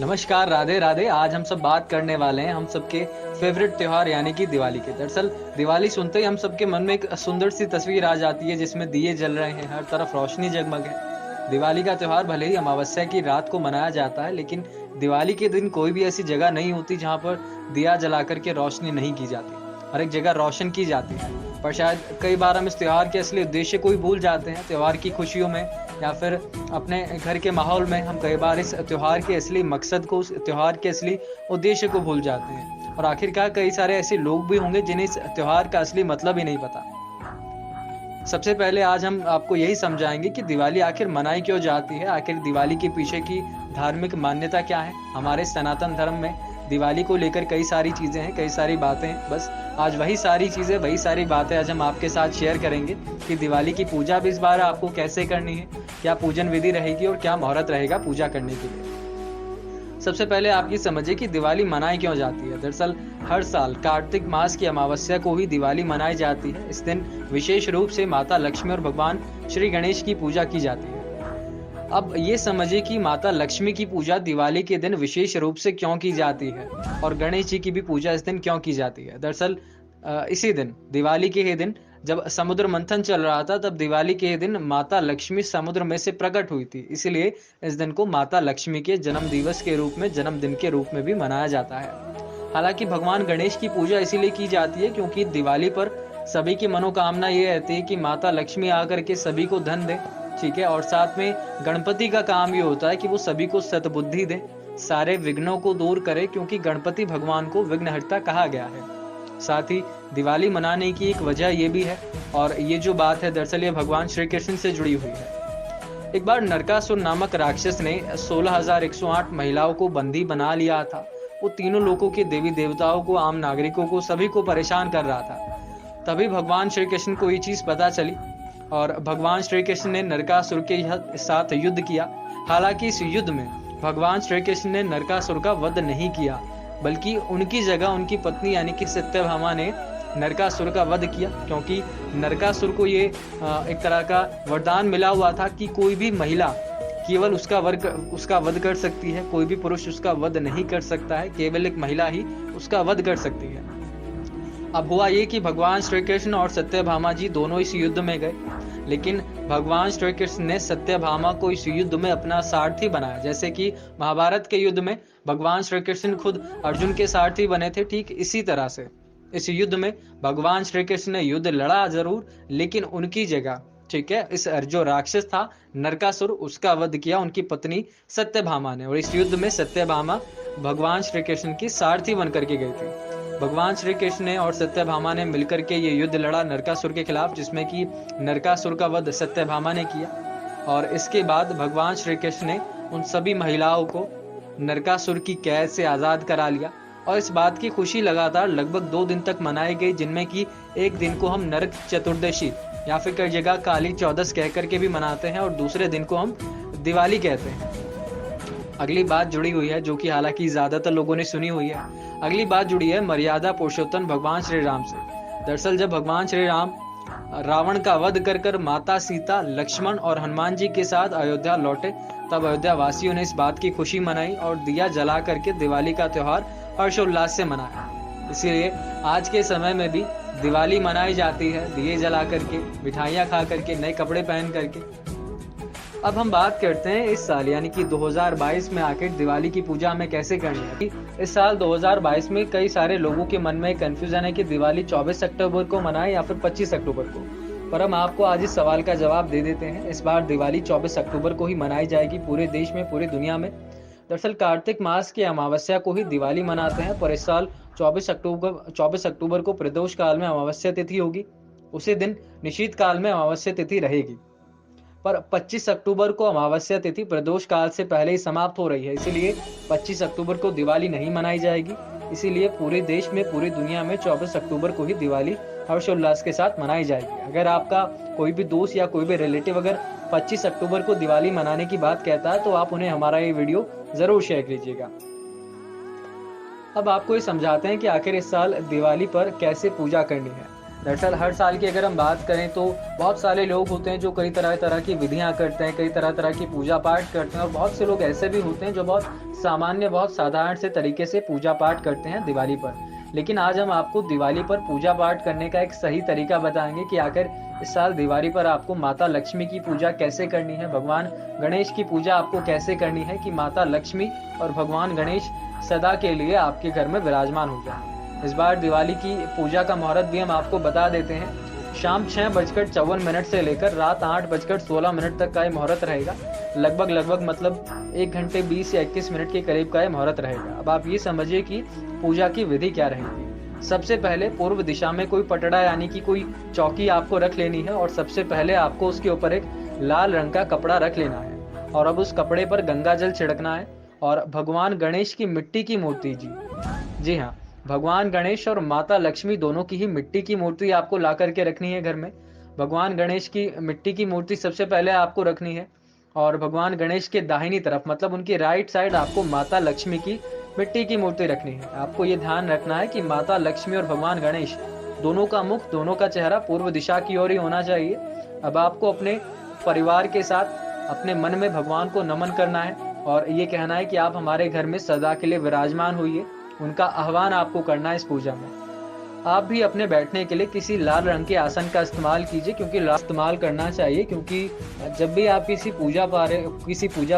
नमस्कार, राधे राधे। आज हम सब बात करने वाले हैं हम सबके फेवरेट त्योहार यानी कि दिवाली के। दरअसल दिवाली सुनते ही हम सबके मन में एक सुंदर सी तस्वीर आ जाती है जिसमें दिए जल रहे हैं, हर तरफ रोशनी जगमग है। दिवाली का त्योहार भले ही अमावस्या की रात को मनाया जाता है, लेकिन दिवाली के दिन कोई भी ऐसी जगह नहीं होती जहाँ पर दिया जला कर के रोशनी नहीं की जाती। हर एक जगह रोशन की जाती है। पर शायद कई बार हम इस त्योहार के असली उद्देश्य को ही भूल जाते हैं। त्योहार की खुशियों में या फिर अपने घर के माहौल में हम कई बार इस त्योहार के असली मकसद को, उस त्योहार के असली उद्देश्य को भूल जाते हैं। और आखिरकार कई सारे ऐसे लोग भी होंगे जिन्हें इस त्योहार का असली मतलब ही नहीं पता। सबसे पहले आज हम आपको यही समझाएंगे कि दिवाली आखिर मनाई क्यों जाती है, आखिर दिवाली के पीछे की धार्मिक मान्यता क्या है। हमारे सनातन धर्म में दिवाली को लेकर कई सारी चीज़ें हैं, कई सारी बातें हैं। बस आज वही सारी चीज़ें, वही सारी बातें आज हम आपके साथ शेयर करेंगे कि दिवाली की पूजा भी इस बार आपको कैसे करनी है, क्या पूजन विधि रहेगी और क्या मुहूर्त रहेगा पूजा करने के लिए। सबसे पहले आप ये समझिए कि दिवाली मनाई क्यों जाती है। दरअसल हर साल कार्तिक मास की अमावस्या को ही दिवाली मनाई जाती है। इस दिन विशेष रूप से माता लक्ष्मी और भगवान श्री गणेश की पूजा की जाती है। अब ये समझिए कि माता लक्ष्मी की पूजा दिवाली के दिन विशेष रूप से क्यों की जाती है और गणेश जी की भी पूजा इस दिन क्यों की जाती है। दरअसल इसी दिन, दिवाली के ही दिन, जब समुद्र मंथन चल रहा था, तब दिवाली के दिन माता लक्ष्मी समुद्र में से प्रकट हुई थी। इसीलिए इस दिन को माता लक्ष्मी के जन्म दिवस के रूप में, जन्मदिन के रूप में भी मनाया जाता है। हालांकि भगवान गणेश की पूजा इसीलिए की जाती है क्योंकि दिवाली पर सभी की मनोकामना ये रहती है कि माता लक्ष्मी आकर के सभी को धन दे, ठीक है। और साथ में गणपति का काम ये होता है कि वो सभी को सद्बुद्धि दे, सारे विघ्नों को दूर करे, क्योंकि गणपति भगवान को विघ्नहर्ता कहा गया है। साथ ही दिवाली मनाने की एक वजह ये भी है, और ये जो बात है दरअसल ये भगवान श्री कृष्ण से जुड़ी हुई है। एक बार नरकासुर नामक राक्षस ने 16,108 महिलाओं को बंदी बना लिया था। वो तीनों लोकों के देवी देवताओं को, आम नागरिकों को, सभी को परेशान कर रहा था। तभी भगवान श्री कृष्ण को ये चीज पता चली और भगवान श्री कृष्ण ने नरकासुर के साथ युद्ध किया। हालांकि इस युद्ध में भगवान श्री कृष्ण ने नरकासुर का वध नहीं किया, बल्कि उनकी जगह उनकी पत्नी यानी कि सत्यभामा ने नरकासुर का वध किया, क्योंकि नरकासुर को ये एक तरह का वरदान मिला हुआ था कि कोई भी महिला केवल उसका वध कर सकती है, कोई भी पुरुष उसका वध नहीं कर सकता है, केवल एक महिला ही उसका वध कर सकती है। अब हुआ ये कि भगवान श्री कृष्ण और सत्यभामा जी दोनों इस युद्ध में गए, लेकिन भगवान श्री कृष्ण ने सत्यभामा को इस युद्ध में अपना सारथी बनाया। जैसे कि महाभारत के युद्ध में भगवान श्री कृष्ण खुद अर्जुन के सारथी बने थे, ठीक इसी तरह से इस युद्ध में भगवान श्री कृष्ण ने युद्ध लड़ा जरूर, लेकिन उनकी जगह, ठीक है, इस जो राक्षस था नरकासुर, उसका वध किया उनकी पत्नी सत्यभामा ने। और इस युद्ध में सत्यभामा भगवान श्री कृष्ण की सारथी बनकर के गई थी। भगवान श्री कृष्ण ने और सत्यभामा ने मिलकर के ये युद्ध लड़ा नरकासुर के खिलाफ, जिसमें कि नरकासुर का वध सत्यभामा ने किया। और इसके बाद भगवान श्री कृष्ण ने उन सभी महिलाओं को नरकासुर की कैद से आजाद करा लिया। और इस बात की खुशी लगातार लगभग 2 दिन तक मनाई गई, जिनमें कि एक दिन को हम नरक चतुर्दशी या फिर कई जगह काली चौदस कह करके भी मनाते हैं, और दूसरे दिन को हम दिवाली कहते हैं। अगली बात जुड़ी हुई है, जो कि हालांकि ज्यादातर लोगों ने सुनी हुई है। अगली बात जुड़ी है मर्यादा पुरुषोत्तम भगवान श्री राम से। दरअसल जब भगवान श्री राम रावण का वध कर कर माता सीता, लक्ष्मण और हनुमान जी के साथ अयोध्या लौटे, तब अयोध्या वासियों ने इस बात की खुशी मनाई और दिया जला करके दिवाली का त्योहार हर्षोल्लास से मनाया। इसीलिए आज के समय में भी दिवाली मनाई जाती है, दिए जला करके, मिठाइयाँ खा करके, नए कपड़े पहन करके। अब हम बात करते हैं इस साल यानी कि 2022 में आखिर दिवाली की पूजा हमें कैसे करनी है। इस साल 2022 में कई सारे लोगों के मन में कंफ्यूजन है कि दिवाली 24 अक्टूबर को मनाएं या फिर 25 अक्टूबर को। पर हम आपको आज इस सवाल का जवाब दे देते हैं। इस बार दिवाली 24 अक्टूबर को ही मनाई जाएगी पूरे देश में, पूरी दुनिया में। दरअसल कार्तिक मास की अमावस्या को ही दिवाली मनाते हैं, पर इस साल 24 अक्टूबर को प्रदोष काल में अमावस्या तिथि होगी। उसी दिन निशीत काल में अमावस्या तिथि रहेगी। पर 25 अक्टूबर को अमावस्या तिथि प्रदोष काल से पहले ही समाप्त हो रही है, इसीलिए 25 अक्टूबर को दिवाली नहीं मनाई जाएगी। इसीलिए पूरे देश में, पूरी दुनिया में 24 अक्टूबर को ही दिवाली हर्षोल्लास के साथ मनाई जाएगी। अगर आपका कोई भी दोस्त या कोई भी रिलेटिव अगर 25 अक्टूबर को दिवाली मनाने की बात कहता है, तो आप उन्हें हमारा ये वीडियो जरूर शेयर कीजिएगा। अब आपको ये समझाते हैं कि आखिर इस साल दिवाली पर कैसे पूजा करनी है। दरअसल हर साल की अगर हम बात करें तो बहुत सारे लोग होते हैं जो कई तरह तरह की विधियां करते हैं, कई तरह तरह की पूजा पाठ करते हैं, और बहुत से लोग ऐसे भी होते हैं जो बहुत सामान्य, बहुत साधारण से तरीके से पूजा पाठ करते हैं दिवाली पर। लेकिन आज हम आपको दिवाली पर पूजा पाठ करने का एक सही तरीका बताएंगे कि आखिर इस साल दिवाली पर आपको माता लक्ष्मी की पूजा कैसे करनी है, भगवान गणेश की पूजा आपको कैसे करनी है कि माता लक्ष्मी और भगवान गणेश सदा के लिए आपके घर में विराजमान हो जाए। इस बार दिवाली की पूजा का मुहूर्त भी हम आपको बता देते हैं। शाम 6:54 से लेकर रात 8:16 तक का ये मुहूर्त रहेगा। लगभग मतलब 1 घंटे 20 या 21 मिनट के करीब का ये मुहूर्त रहेगा। अब आप ये समझिए कि पूजा की विधि क्या रहेगी। सबसे पहले पूर्व दिशा में कोई पटड़ा यानी कि कोई चौकी आपको रख लेनी है, और सबसे पहले आपको उसके ऊपर एक लाल रंग का कपड़ा रख लेना है, और अब उस कपड़े पर गंगा जल छिड़कना है, और भगवान गणेश की मिट्टी की मूर्ति, जी हाँ, भगवान गणेश और माता लक्ष्मी दोनों की ही मिट्टी की मूर्ति आपको ला करके रखनी है घर में। भगवान गणेश की मिट्टी की मूर्ति सबसे पहले आपको रखनी है, और भगवान गणेश के दाहिनी तरफ मतलब उनकी राइट साइड आपको माता लक्ष्मी की मिट्टी की मूर्ति रखनी है। आपको ये ध्यान रखना है कि माता लक्ष्मी और भगवान गणेश दोनों का मुख, दोनों का चेहरा पूर्व दिशा की ओर ही होना चाहिए। अब आपको अपने परिवार के साथ अपने मन में भगवान को नमन करना है, और ये कहना है कि आप हमारे घर में सदा के लिए विराजमान होइए। उनका आह्वान आपको करना है इस पूजा में। आप भी अपने बैठने के लिए किसी लाल रंग के आसन का इस्तेमाल कीजिए, क्योंकि लाल इस्तेमाल करना चाहिए, क्योंकि जब भी आप किसी पूजा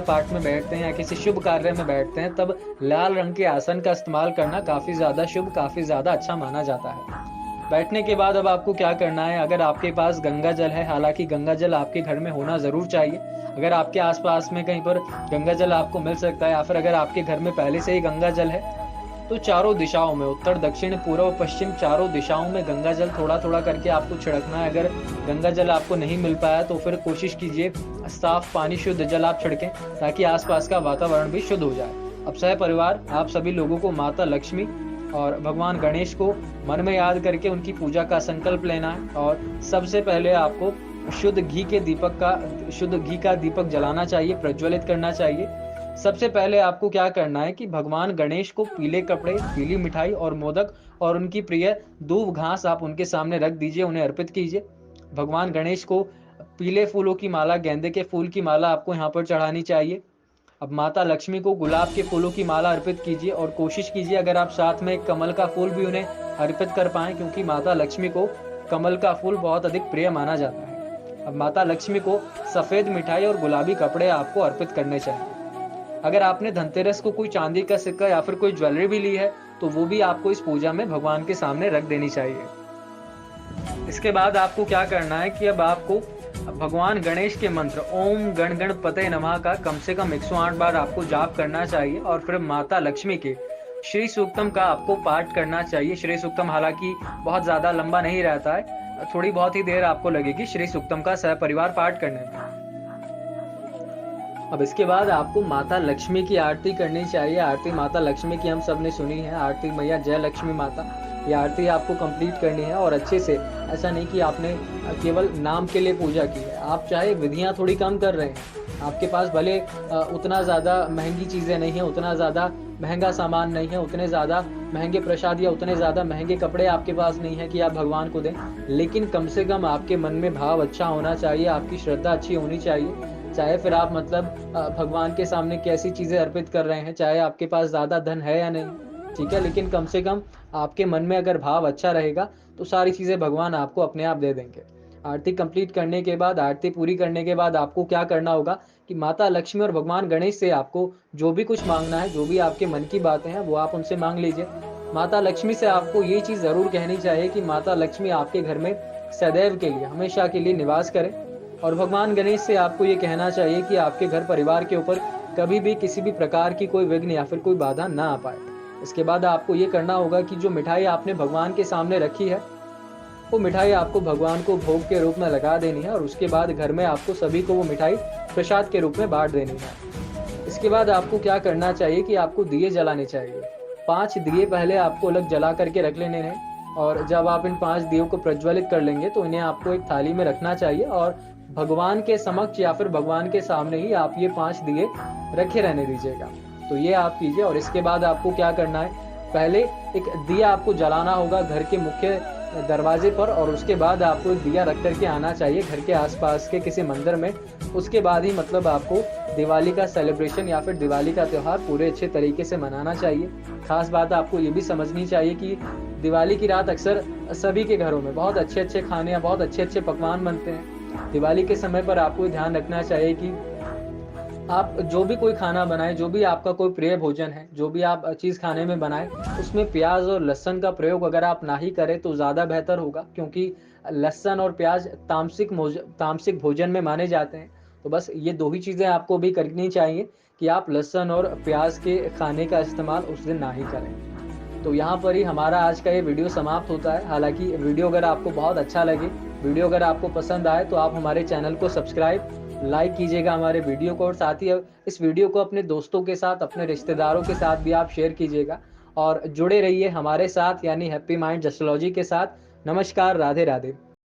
पाठ में बैठते हैं या किसी शुभ कार्य में बैठते हैं, तब लाल रंग के आसन का इस्तेमाल करना काफ़ी ज़्यादा शुभ, काफ़ी ज़्यादा अच्छा माना जाता है। बैठने के बाद अब आपको क्या करना है, अगर आपके पास गंगा जल है, हालांकि गंगा जल आपके घर में होना ज़रूर चाहिए। अगर आपके आसपास में कहीं पर गंगा जल आपको मिल सकता है, या फिर अगर आपके घर में पहले से ही गंगा जल है, तो चारों दिशाओं में, उत्तर, दक्षिण, पूर्व, पश्चिम, चारों दिशाओं में गंगा जल थोड़ा थोड़ा करके आपको छिड़कना है। अगर गंगा जल आपको नहीं मिल पाया तो फिर कोशिश कीजिए साफ पानी, शुद्ध जल आप छिड़कें, ताकि आसपास का वातावरण भी शुद्ध हो जाए। अब सह परिवार आप सभी लोगों को माता लक्ष्मी और भगवान गणेश को मन में याद करके उनकी पूजा का संकल्प लेना है, और सबसे पहले आपको शुद्ध घी का दीपक जलाना चाहिए, प्रज्वलित करना चाहिए। सबसे पहले आपको क्या करना है कि भगवान गणेश को पीले कपड़े, पीली मिठाई और मोदक और उनकी प्रिय दूब घास आप उनके सामने रख दीजिए, उन्हें अर्पित कीजिए। भगवान गणेश को पीले फूलों की माला, गेंदे के फूल की माला आपको यहाँ पर चढ़ानी चाहिए। अब माता लक्ष्मी को गुलाब के फूलों की माला अर्पित कीजिए, और कोशिश कीजिए अगर आप साथ में एक कमल का फूल भी उन्हें अर्पित कर पाएं, क्योंकि माता लक्ष्मी को कमल का फूल बहुत अधिक प्रिय माना जाता है। अब माता लक्ष्मी को सफ़ेद मिठाई और गुलाबी कपड़े आपको अर्पित करने चाहिए। अगर आपने धनतेरस को कोई चांदी का सिक्का या फिर कोई ज्वेलरी भी ली है, तो वो भी आपको इस पूजा में भगवान के सामने रख देनी चाहिए। इसके बाद आपको क्या करना है कि अब आपको भगवान गणेश के मंत्र ओम गण गणपते नमः का कम से कम 108 बार आपको जाप करना चाहिए, और फिर माता लक्ष्मी के श्री सूक्तम का आपको पाठ करना चाहिए। श्री सूक्तम हालांकि बहुत ज़्यादा लंबा नहीं रहता है, थोड़ी बहुत ही देर आपको लगेगी श्री सूक्तम का सहपरिवार पाठ करने में। अब इसके बाद आपको माता लक्ष्मी की आरती करनी चाहिए। आरती माता लक्ष्मी की हम सब ने सुनी है, आरती मैया जय लक्ष्मी माता। ये आरती आपको कंप्लीट करनी है, और अच्छे से, ऐसा नहीं कि आपने केवल नाम के लिए पूजा की है। आप चाहे विधियां थोड़ी कम कर रहे हैं, आपके पास भले उतना ज़्यादा महंगी चीज़ें नहीं हैं, उतना ज़्यादा महंगा सामान नहीं है, उतने ज़्यादा महंगे प्रसाद या उतने ज़्यादा महंगे कपड़े आपके पास नहीं है कि आप भगवान को दें, लेकिन कम से कम आपके मन में भाव अच्छा होना चाहिए, आपकी श्रद्धा अच्छी होनी चाहिए। चाहे फिर आप मतलब भगवान के सामने कैसी चीज़ें अर्पित कर रहे हैं, चाहे आपके पास ज़्यादा धन है या नहीं, ठीक है, लेकिन कम से कम आपके मन में अगर भाव अच्छा रहेगा तो सारी चीज़ें भगवान आपको अपने आप दे देंगे। आरती कंप्लीट करने के बाद, आरती पूरी करने के बाद आपको क्या करना होगा कि माता लक्ष्मी और भगवान गणेश से आपको जो भी कुछ मांगना है, जो भी आपके मन की बातें हैं, वो आप उनसे मांग लीजिए। माता लक्ष्मी से आपको ये चीज़ ज़रूर कहनी चाहिए कि माता लक्ष्मी आपके घर में सदैव के लिए, हमेशा के लिए निवास करें, और भगवान गणेश से आपको ये कहना चाहिए कि आपके घर परिवार के ऊपर कभी भी किसी भी प्रकार की कोई विघ्न या फिर कोई बाधा ना आ पाए। इसके बाद आपको ये करना होगा कि जो मिठाई आपने भगवान के सामने रखी है, वो मिठाई आपको भगवान को भोग के रूप में लगा देनी है, और उसके बाद घर में आपको सभी को वो मिठाई प्रसाद के रूप में बांट देनी है। इसके बाद आपको क्या करना चाहिए कि आपको दिए जलाने चाहिए। 5 दिए पहले आपको अलग जला करके रख लेने हैं, और जब आप इन 5 दियों को प्रज्वलित कर लेंगे तो इन्हें आपको एक थाली में रखना चाहिए, और भगवान के समक्ष या फिर भगवान के सामने ही आप ये 5 दिए रखे रहने दीजिएगा। तो ये आप कीजिए। और इसके बाद आपको क्या करना है, पहले एक दिया आपको जलाना होगा घर के मुख्य दरवाजे पर, और उसके बाद आपको एक दिया रख कर के आना चाहिए घर के आसपास के किसी मंदिर में। उसके बाद ही मतलब आपको दिवाली का सेलिब्रेशन या फिर दिवाली का त्यौहार पूरे अच्छे तरीके से मनाना चाहिए। खास बात आपको ये भी समझनी चाहिए कि दिवाली की रात अक्सर सभी के घरों में बहुत अच्छे-अच्छे खाने या बहुत अच्छे-अच्छे पकवान बनते हैं। दिवाली के समय पर आपको ध्यान रखना चाहिए कि आप जो भी कोई खाना बनाएँ, जो भी आपका कोई प्रिय भोजन है, जो भी आप चीज़ खाने में बनाएँ, उसमें प्याज़ और लहसुन का प्रयोग अगर आप ना ही करें तो ज़्यादा बेहतर होगा, क्योंकि लहसुन और प्याज़ तामसिक भोजन में माने जाते हैं। तो बस ये 2 ही चीज़ें आपको भी करनी चाहिए कि आप लहसुन और प्याज़ के खाने का इस्तेमाल उस दिन ना ही करें। तो यहाँ पर ही हमारा आज का ये वीडियो समाप्त होता है। हालाँकि वीडियो अगर आपको बहुत अच्छा लगे, वीडियो अगर आपको पसंद आए तो आप हमारे चैनल को सब्सक्राइब, लाइक कीजिएगा हमारे वीडियो को, और साथ ही इस वीडियो को अपने दोस्तों के साथ, अपने रिश्तेदारों के साथ भी आप शेयर कीजिएगा, और जुड़े रहिए हमारे साथ यानी हैप्पी माइंड जस्ट्रोलॉजी के साथ। नमस्कार, राधे-राधे।